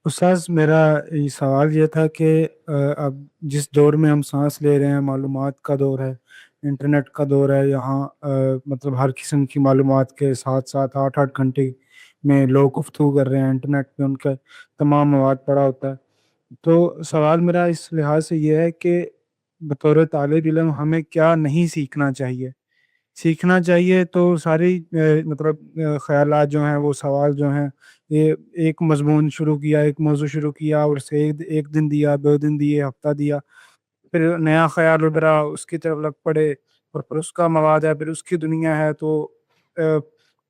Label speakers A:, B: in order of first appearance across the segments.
A: استاذ میرا یہ سوال یہ تھا کہ اب جس دور میں ہم سانس لے رہے ہیں، معلومات کا دور ہے، انٹرنیٹ کا دور ہے، یہاں مطلب ہر قسم کی معلومات کے ساتھ ساتھ 8 8 گھنٹے میں لوگ گفتگو کر رہے ہیں، انٹرنیٹ پہ ان کا تمام مواد پڑا ہوتا ہے۔ تو سوال میرا اس لحاظ سے یہ ہے کہ بطور طالب علم ہمیں کیا نہیں سیکھنا چاہیے؟ سیکھنا چاہیے تو ساری مطلب خیالات جو ہیں، وہ سوال جو ہیں، یہ ایک مضمون شروع کیا، ایک موضوع شروع کیا، اور اس کے ایک دن دیا، 2 دن دیے، ہفتہ دیا، پھر نیا خیال ابھرا، اس کی طرف لگ پڑے، اور پھر اس کا مواد ہے، پھر اس کی دنیا ہے۔ تو آ،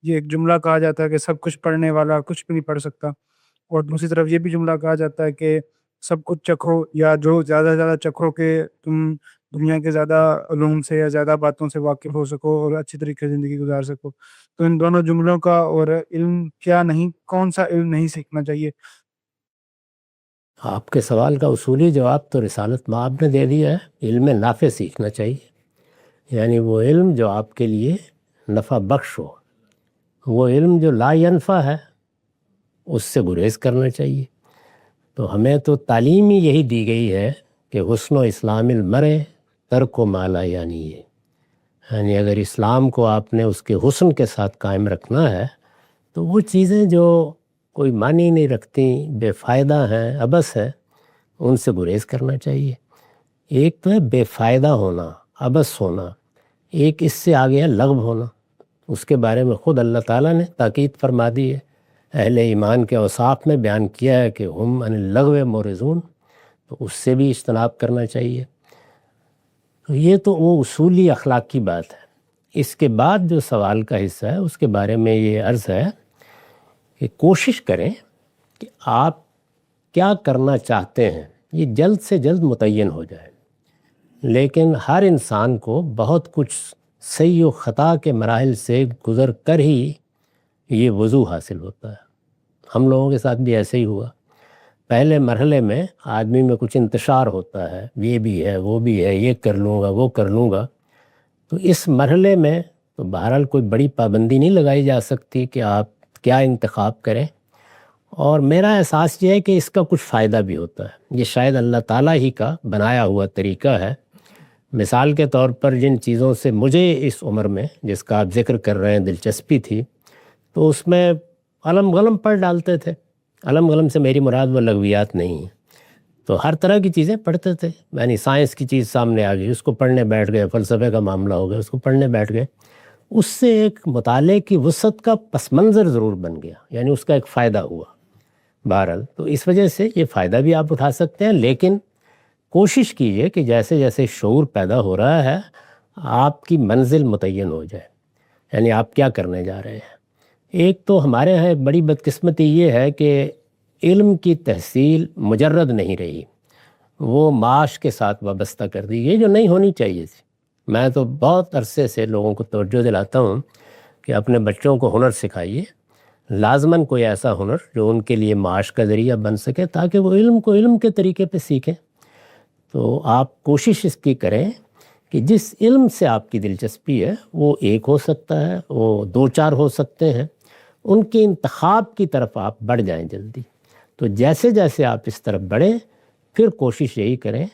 A: یہ ایک جملہ کہا جاتا ہے کہ سب کچھ پڑھنے والا کچھ بھی نہیں پڑھ سکتا، اور دوسری طرف یہ بھی جملہ کہا جاتا ہے کہ سب کچھ چکھو، یا جو زیادہ سے زیادہ چکھو کہ تم دنیا کے زیادہ علوم سے یا زیادہ باتوں سے واقف ہو سکو اور اچھی طریقے سے زندگی گزار سکو۔ تو ان دونوں جملوں کا اور علم کیا نہیں، کون سا علم نہیں سیکھنا چاہیے؟
B: آپ کے سوال کا اصولی جواب تو رسالت مآب نے دے دیا ہے، علم نافع سیکھنا چاہیے، یعنی وہ علم جو آپ کے لیے نفع بخش ہو۔ وہ علم جو لا ینفع ہے اس سے گریز کرنا چاہیے۔ تو ہمیں تو تعلیم ہی یہی دی گئی ہے کہ حسن و اسلام المرء ترک و ما لا یعنی ہے، یعنی اگر اسلام کو آپ نے اس کے حسن کے ساتھ قائم رکھنا ہے تو وہ چیزیں جو کوئی معنی نہیں رکھتی، بے فائدہ ہیں، عبث ہے، ان سے گریز کرنا چاہیے۔ ایک تو ہے بے فائدہ ہونا، عبث ہونا، ایک اس سے آگے ہے لغو ہونا۔ اس کے بارے میں خود اللہ تعالیٰ نے تاکید فرما دی ہے، اہل ایمان کے اوصاف میں بیان کیا ہے کہ ہم عن اللغو معرضون، تو اس سے بھی اجتناب کرنا چاہیے۔ تو یہ تو وہ اصولی اخلاق کی بات ہے۔ اس کے بعد جو سوال کا حصہ ہے اس کے بارے میں یہ عرض ہے کہ کوشش کریں کہ آپ کیا کرنا چاہتے ہیں یہ جلد سے جلد متعین ہو جائے، لیکن ہر انسان کو بہت کچھ صحیح و خطا کے مراحل سے گزر کر ہی یہ وضوح حاصل ہوتا ہے۔ ہم لوگوں کے ساتھ بھی ایسے ہی ہوا۔ پہلے مرحلے میں آدمی میں کچھ انتشار ہوتا ہے، یہ بھی ہے، وہ بھی ہے، یہ کر لوں گا، وہ کر لوں گا۔ تو اس مرحلے میں تو بہرحال کوئی بڑی پابندی نہیں لگائی جا سکتی کہ آپ کیا انتخاب کریں، اور میرا احساس یہ ہے کہ اس کا کچھ فائدہ بھی ہوتا ہے۔ یہ شاید اللہ تعالیٰ ہی کا بنایا ہوا طریقہ ہے۔ مثال کے طور پر جن چیزوں سے مجھے اس عمر میں، جس کا آپ ذکر کر رہے ہیں، دلچسپی تھی، تو اس میں علم غلم پڑھ ڈالتے تھے۔ علم غلم سے میری مراد وہ لغویات نہیں ہیں، تو ہر طرح کی چیزیں پڑھتے تھے۔ یعنی سائنس کی چیز سامنے آ گئی، اس کو پڑھنے بیٹھ گئے، فلسفے کا معاملہ ہو گیا، اس کو پڑھنے بیٹھ گئے۔ اس سے ایک مطالعے کی وسعت کا پس منظر ضرور بن گیا، یعنی اس کا ایک فائدہ ہوا بہرحال۔ تو اس وجہ سے یہ فائدہ بھی آپ اٹھا سکتے ہیں، لیکن کوشش کیجئے کہ جیسے جیسے شعور پیدا ہو رہا ہے آپ کی منزل متعین ہو جائے، یعنی آپ کیا کرنے جا رہے ہیں۔ ایک تو ہمارے یہاں ایک بڑی بدقسمتی یہ ہے کہ علم کی تحصیل مجرد نہیں رہی، وہ معاش کے ساتھ وابستہ کر دی گئی، جو نہیں ہونی چاہیے تھی۔ میں تو بہت عرصے سے لوگوں کو توجہ دلاتا ہوں کہ اپنے بچوں کو ہنر سکھائیے، لازماً کوئی ایسا ہنر جو ان کے لیے معاش کا ذریعہ بن سکے، تاکہ وہ علم کو علم کے طریقے پہ سیکھیں۔ تو آپ کوشش اس کی کریں کہ جس علم سے آپ کی دلچسپی ہے وہ ایک ہو سکتا ہے، وہ 2 4 ہو سکتے ہیں، ان کے انتخاب کی طرف آپ بڑھ جائیں جلدی۔ تو جیسے جیسے آپ اس طرف بڑھیں، پھر کوشش یہی کریں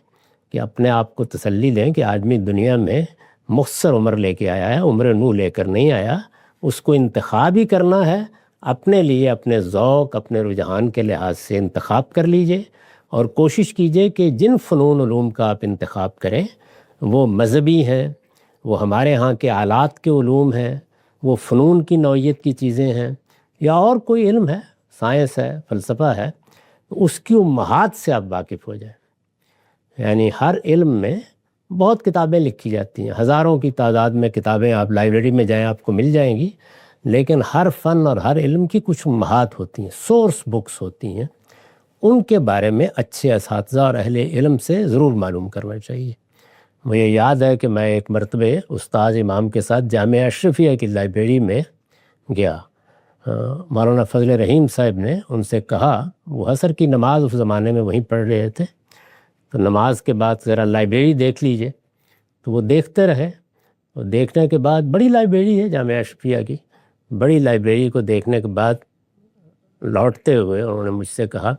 B: کہ اپنے آپ کو تسلی دیں کہ آدمی دنیا میں مختصر عمر لے کے آیا ہے، عمر نو لے کر نہیں آیا۔ اس کو انتخاب ہی کرنا ہے، اپنے لیے، اپنے ذوق، اپنے رجحان کے لحاظ سے انتخاب کر لیجئے، اور کوشش کیجئے کہ جن فنون علوم کا آپ انتخاب کریں وہ مذہبی ہیں، وہ ہمارے ہاں کے آلات کے علوم ہیں، وہ فنون کی نوعیت کی چیزیں ہیں، یا اور کوئی علم ہے، سائنس ہے، فلسفہ ہے، اس کی امہات سے آپ واقف ہو جائیں۔ یعنی ہر علم میں بہت کتابیں لکھی جاتی ہیں، ہزاروں کی تعداد میں کتابیں، آپ لائبریری میں جائیں آپ کو مل جائیں گی، لیکن ہر فن اور ہر علم کی کچھ امہات ہوتی ہیں، سورس بکس ہوتی ہیں، ان کے بارے میں اچھے اساتذہ اور اہل علم سے ضرور معلوم کرنا چاہیے۔ مجھے یاد ہے کہ میں ایک مرتبہ استاذ امام کے ساتھ جامعہ اشرفیہ کی لائبریری میں گیا۔ مولانا فضل رحیم صاحب نے ان سے کہا، وہ عصر کی نماز اس زمانے میں وہیں پڑھ رہے تھے، تو نماز کے بعد ذرا لائبریری دیکھ لیجئے۔ تو وہ دیکھتے رہے، اور دیکھنے کے بعد، بڑی لائبریری ہے جامعہ اشرفیہ کی، بڑی لائبریری کو دیکھنے کے بعد لوٹتے ہوئے انہوں نے مجھ سے کہا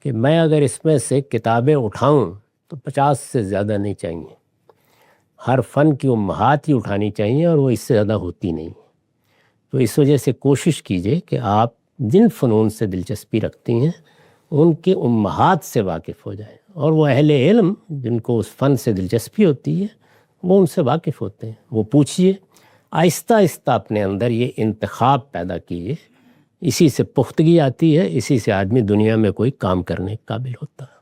B: کہ میں اگر اس میں سے کتابیں اٹھاؤں تو 50 سے زیادہ نہیں چاہیے، ہر فن کی امہات ہی اٹھانی چاہیے، اور وہ اس سے زیادہ ہوتی نہیں۔ تو اس وجہ سے کوشش کیجئے کہ آپ جن فنون سے دلچسپی رکھتی ہیں ان کے امہات سے واقف ہو جائیں، اور وہ اہل علم جن کو اس فن سے دلچسپی ہوتی ہے وہ ان سے واقف ہوتے ہیں، وہ پوچھیے، آہستہ آہستہ اپنے اندر یہ انتخاب پیدا کیجئے، اسی سے پختگی آتی ہے، اسی سے آدمی دنیا میں کوئی کام کرنے کے قابل ہوتا ہے۔